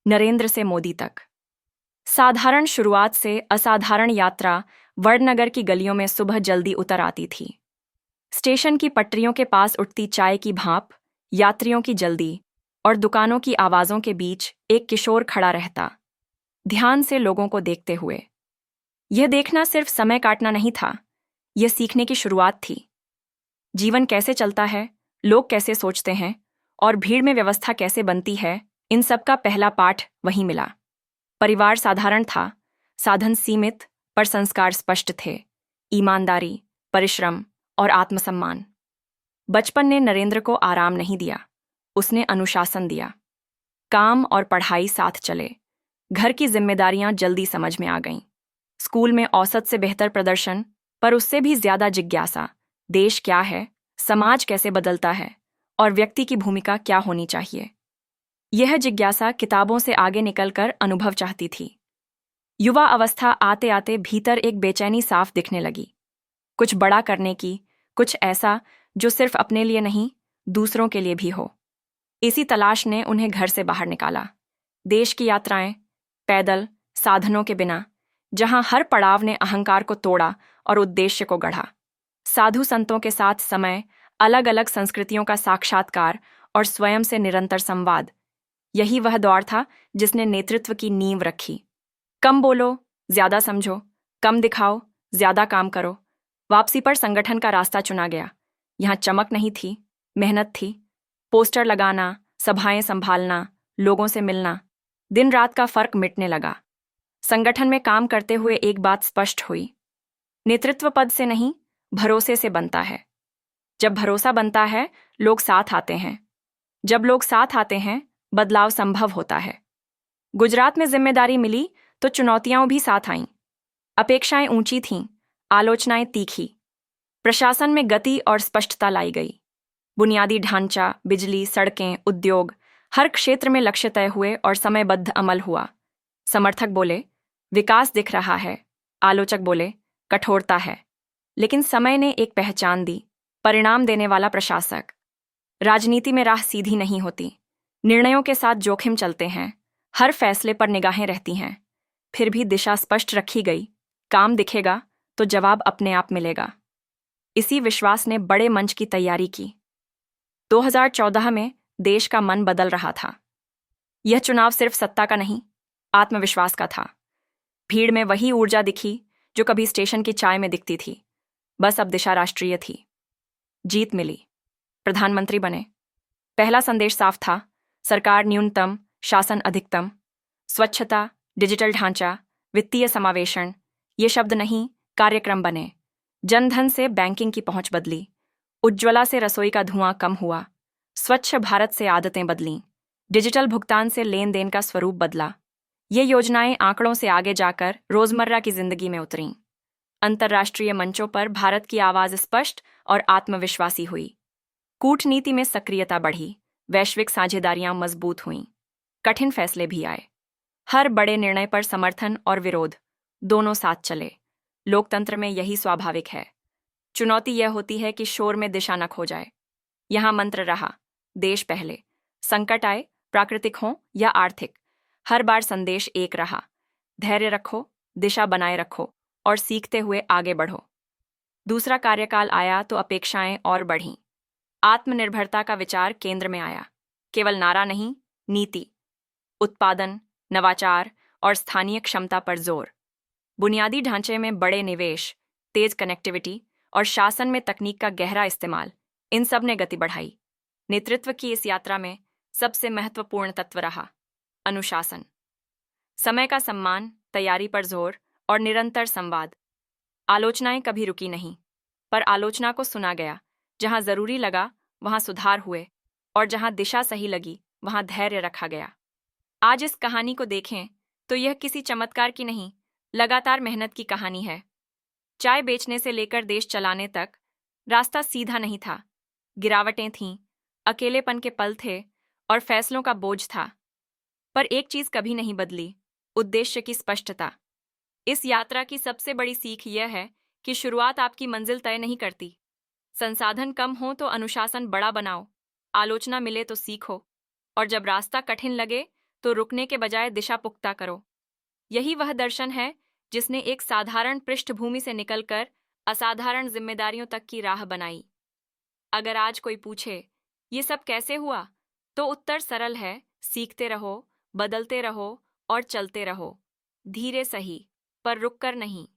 नरेंद्र से मोदी तक। साधारण शुरुआत से असाधारण यात्रा वडनगर की गलियों में सुबह जल्दी उतर आती थी। स्टेशन की पटरियों के पास उठती चाय की भाप, यात्रियों की जल्दी और दुकानों की आवाज़ों के बीच एक किशोर खड़ा रहता, ध्यान से लोगों को देखते हुए। यह देखना सिर्फ समय काटना नहीं था, यह सीखने की शुरुआत थी। जीवन कैसे चलता है, लोग कैसे सोचते हैं और भीड़ में व्यवस्था कैसे बनती है, इन सब का पहला पाठ वहीं मिला। परिवार साधारण था, साधन सीमित पर संस्कार स्पष्ट थे, ईमानदारी, परिश्रम और आत्मसम्मान। बचपन ने नरेंद्र को आराम नहीं दिया, उसने अनुशासन दिया। काम और पढ़ाई साथ चले, घर की जिम्मेदारियां जल्दी समझ में आ गईं। स्कूल में औसत से बेहतर प्रदर्शन, पर उससे भी ज्यादा जिज्ञासा, देश क्या है, समाज कैसे बदलता है और व्यक्ति की भूमिका क्या होनी चाहिए। यह जिज्ञासा किताबों से आगे निकलकर अनुभव चाहती थी। युवा अवस्था आते आते भीतर एक बेचैनी साफ दिखने लगी, कुछ बड़ा करने की, कुछ ऐसा जो सिर्फ अपने लिए नहीं, दूसरों के लिए भी हो। इसी तलाश ने उन्हें घर से बाहर निकाला। देश की यात्राएं, पैदल, साधनों के बिना, जहां हर पड़ाव ने अहंकार को तोड़ा और उद्देश्य को गढ़ा। साधु संतों के साथ समय, अलग अलग संस्कृतियों का साक्षात्कार और स्वयं से निरंतर संवाद, यही वह दौर था जिसने नेतृत्व की नींव रखी। कम बोलो, ज्यादा समझो, कम दिखाओ, ज्यादा काम करो। वापसी पर संगठन का रास्ता चुना गया। यहाँ चमक नहीं थी, मेहनत थी। पोस्टर लगाना, सभाएं संभालना, लोगों से मिलना, दिन रात का फर्क मिटने लगा। संगठन में काम करते हुए एक बात स्पष्ट हुई, नेतृत्व पद से नहीं, भरोसे से बनता है। जब भरोसा बनता है, लोग साथ आते हैं। जब लोग साथ आते हैं, बदलाव संभव होता है। गुजरात में जिम्मेदारी मिली तो चुनौतियां भी साथ आईं। अपेक्षाएं ऊंची थीं, आलोचनाएं तीखी। प्रशासन में गति और स्पष्टता लाई गई। बुनियादी ढांचा, बिजली, सड़कें, उद्योग, हर क्षेत्र में लक्ष्य तय हुए और समयबद्ध अमल हुआ। समर्थक बोले, विकास दिख रहा है। आलोचक बोले, कठोरता है। लेकिन समय ने एक पहचान दी, परिणाम देने वाला प्रशासक। राजनीति में राह सीधी नहीं होती, निर्णयों के साथ जोखिम चलते हैं, हर फैसले पर निगाहें रहती हैं। फिर भी दिशा स्पष्ट रखी गई, काम दिखेगा तो जवाब अपने आप मिलेगा। इसी विश्वास ने बड़े मंच की तैयारी की। 2014 में देश का मन बदल रहा था। यह चुनाव सिर्फ सत्ता का नहीं, आत्मविश्वास का था। भीड़ में वही ऊर्जा दिखी जो कभी स्टेशन की चाय में दिखती थी। बस अब दिशा राष्ट्रीय थी। जीत मिली, प्रधानमंत्री बने। पहला संदेश साफ था, सरकार न्यूनतम, शासन अधिकतम। स्वच्छता, डिजिटल ढांचा, वित्तीय समावेशन, ये शब्द नहीं, कार्यक्रम बने। जनधन से बैंकिंग की पहुंच बदली, उज्ज्वला से रसोई का धुआं कम हुआ, स्वच्छ भारत से आदतें बदलीं, डिजिटल भुगतान से लेन देन का स्वरूप बदला। ये योजनाएं आंकड़ों से आगे जाकर रोजमर्रा की जिंदगी में उतरीं। अंतर्राष्ट्रीय मंचों पर भारत की आवाज स्पष्ट और आत्मविश्वासी हुई। कूटनीति में सक्रियता बढ़ी, वैश्विक साझेदारियां मजबूत हुईं। कठिन फैसले भी आए। हर बड़े निर्णय पर समर्थन और विरोध, दोनों साथ चले। लोकतंत्र में यही स्वाभाविक है। चुनौती यह होती है कि शोर में दिशा न खो जाए। यहां मंत्र रहा, देश पहले। संकट आए, प्राकृतिक हों या आर्थिक, हर बार संदेश एक रहा, धैर्य रखो, दिशा बनाए रखो और सीखते हुए आगे बढ़ो। दूसरा कार्यकाल आया तो अपेक्षाएं और बढ़ीं। आत्मनिर्भरता का विचार केंद्र में आया। केवल नारा नहीं, नीति, उत्पादन, नवाचार और स्थानीय क्षमता पर जोर। बुनियादी ढांचे में बड़े निवेश, तेज कनेक्टिविटी और शासन में तकनीक का गहरा इस्तेमाल, इन सब ने गति बढ़ाई। नेतृत्व की इस यात्रा में सबसे महत्वपूर्ण तत्व रहा अनुशासन। समय का सम्मान, तैयारी पर जोर और निरंतर संवाद। आलोचनाएं कभी रुकी नहीं, पर आलोचना को सुना गया। जहां जरूरी लगा वहां सुधार हुए और जहां दिशा सही लगी वहां धैर्य रखा गया। आज इस कहानी को देखें तो यह किसी चमत्कार की नहीं, लगातार मेहनत की कहानी है। चाय बेचने से लेकर देश चलाने तक रास्ता सीधा नहीं था। गिरावटें थीं, अकेलेपन के पल थे और फैसलों का बोझ था। पर एक चीज कभी नहीं बदली, उद्देश्य की स्पष्टता। इस यात्रा की सबसे बड़ी सीख यह है कि शुरुआत आपकी मंजिल तय नहीं करती। संसाधन कम हो तो अनुशासन बड़ा बनाओ, आलोचना मिले तो सीखो, और जब रास्ता कठिन लगे तो रुकने के बजाय दिशा पुख्ता करो। यही वह दर्शन है जिसने एक साधारण पृष्ठभूमि से निकलकर असाधारण जिम्मेदारियों तक की राह बनाई। अगर आज कोई पूछे ये सब कैसे हुआ, तो उत्तर सरल है, सीखते रहो, बदलते रहो और चलते रहो। धीरे सही, पर रुककर नहीं।